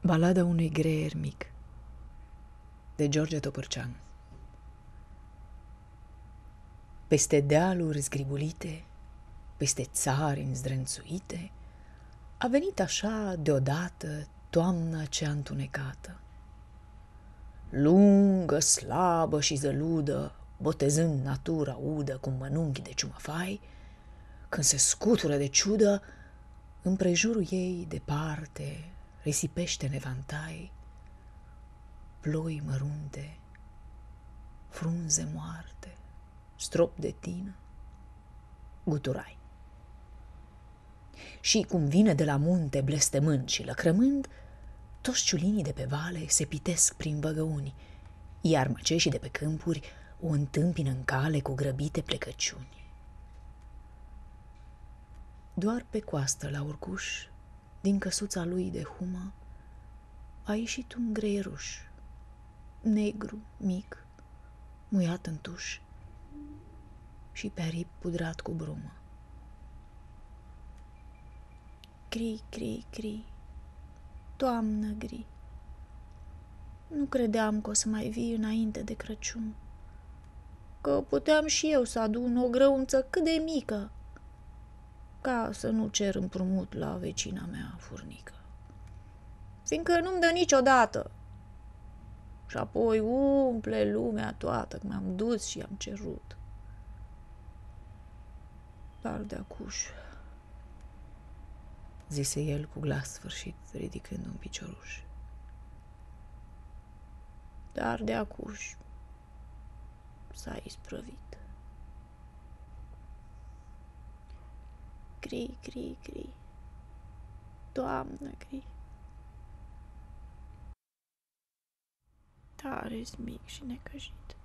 Balada unui greier mic de George Topârceanu. Peste dealuri zgribulite, peste țari înzdrențuite, a venit așa deodată toamna cea întunecată. Lungă, slabă și zăludă, botezând natura udă cu mănunchi de ciumăfai, când se scutură de ciudă, împrejurul ei departe risipește nevantai, ploi mărunte, frunze moarte, strop de tină, guturai. Și cum vine de la munte blestemând și lăcrămând, toți ciulinii de pe vale se pitesc prin băgăuni, iar măceșii de pe câmpuri o întâmpină în cale cu grăbite plecăciuni. Doar pe coastă la urcuș, din căsuța lui de humă, a ieșit un greieruș, negru, mic, muiat în tuș și pe aripi pudrat cu brumă. Cri, cri, cri, toamnă gri, nu credeam că o să mai vii înainte de Crăciun, că puteam și eu să adun o grăunță cât de mică, ca să nu cer împrumut la vecina mea furnică, fiindcă nu-mi dă niciodată. Și apoi umple lumea toată, că m-am dus și am cerut. Dar de-acuș, zise el cu glas sfârșit, ridicând un picioruș. Dar de-acuș s-a isprăvit. Cri, cri, cri, toamnă gri. Tare-s mic și necăjit.